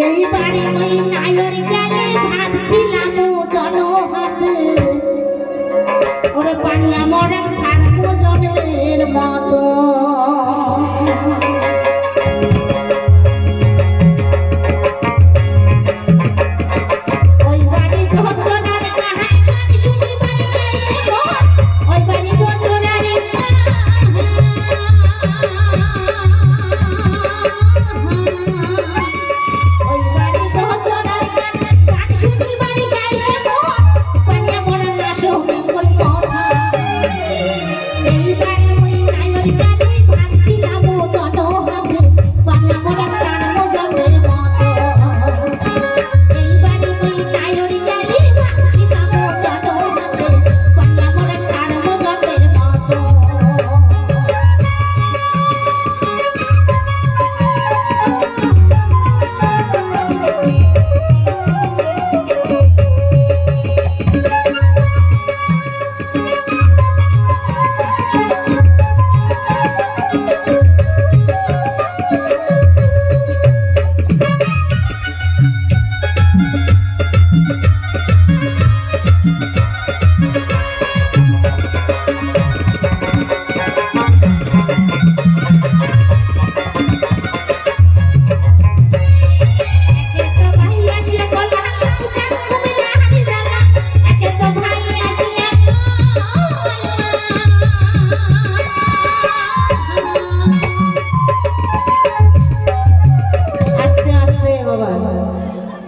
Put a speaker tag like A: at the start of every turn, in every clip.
A: এইবারে ওই নায়র গেলে ভাত খিলাম জনহাতে ওরে পানিয়া মরে সার্বজনের মতো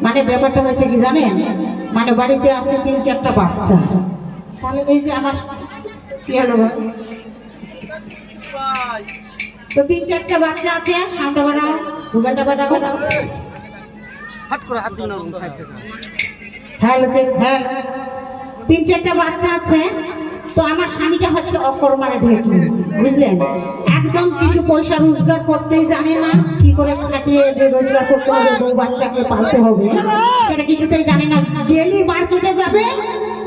A: মানে ব্যাপারটা হয়েছে কি জানেন মানে বাড়িতে আছে 3-4টা বাচ্চা তাহলে এই যে আমার কি হলো তো 3-4টা বাচ্চা আছে সামনে বাড়াও গুগলটা বাড়াও হট করে হাত দিন না সাইড থেকে হ্যালো যে হ্যাঁ 3-4টা বাচ্চা আছে তো আমার স্বামীটা হচ্ছে অকর্মারে ঢেকে বুঝলেন একদম কিছু পয়সা রোজগার করতেই জানে না কি করে খাটিয়ে যে রোজগার করতে হবে বউ বাচ্চাকে পালতে হবে সেটা কিছুতেই জানে না ডেইলি মার্কেটে যাবে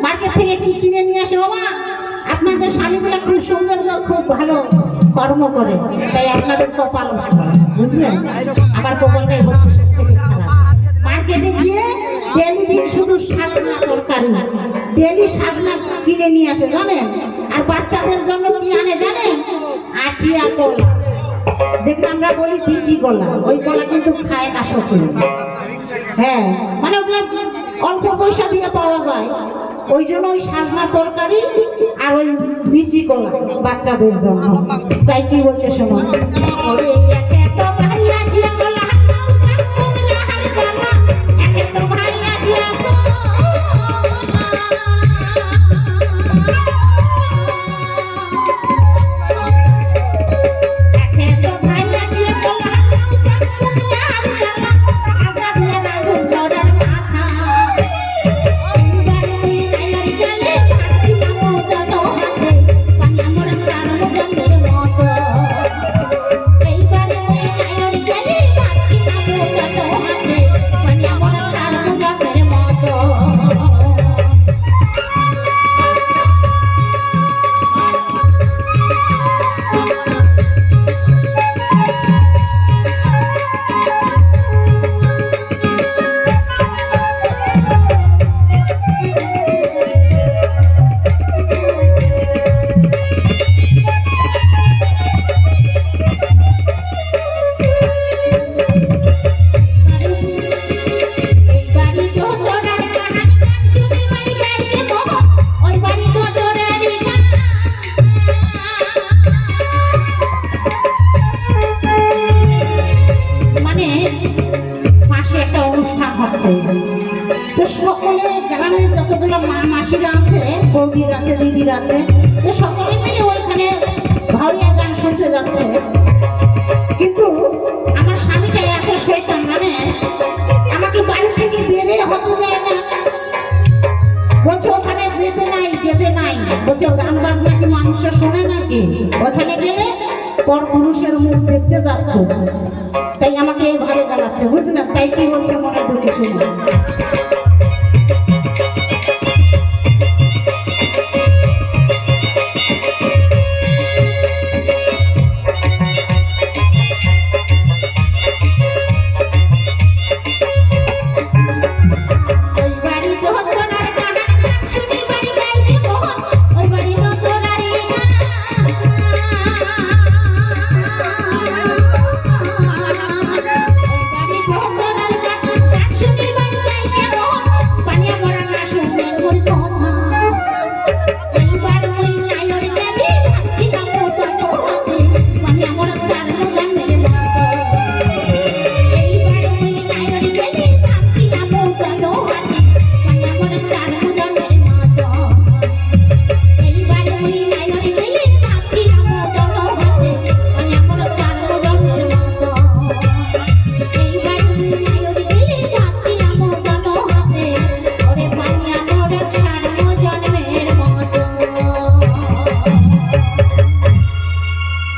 A: মার্কেট থেকে কি কিনে নিয়ে আসে বাবা আপনাদের স্বামীগুলো খুব সুন্দর খুব ভালো কর্ম করে তাই আপনাদের কপাল ভালো বুঝলেন আমার কপালটাই হচ্ছে মার্কেটে গিয়ে ডেইলি দিন শুধু সাজনা তরকারি ডেইলি সাজনা কিনে নিয়ে আসে জানেন আর বাচ্চাদের জন্য কি আনে জানেন আটিয়া কলা যেগুলো আমরা বলি পিজি কলা ওই কলা কিন্তু খায় না সকলে হ্যাঁ মানে ওগুলো অল্প পয়সা দিয়ে পাওয়া যায় ওই জন্য ওই সাজনা তরকারি আর ওই পিজি কলা বাচ্চাদের জন্য তাই কি বলছে শোনো তো সকলে গ্রামের যতগুলো মা মাসিরা আছে বৌদির আছে দিদির আছে তো সকলে মিলে ওইখানে ভাউরিয়া গান শুনতে যাচ্ছে কিন্তু আমার স্বামীটা এত শয়তান জানে আমাকে বাড়ি থেকে বেরিয়ে হতে যায় না বলছে ওখানে যেতে নাই বলছে গান বাজনা কি মানুষের শোনে নাকি ওখানে গেলে পর পুরুষের মুখ দেখতে যাচ্ছ তাই আমাকে এইভাবে গালাচ্ছে বুঝলি না তাই কি বলছে মনে ঢুকে শুনে হ্যালো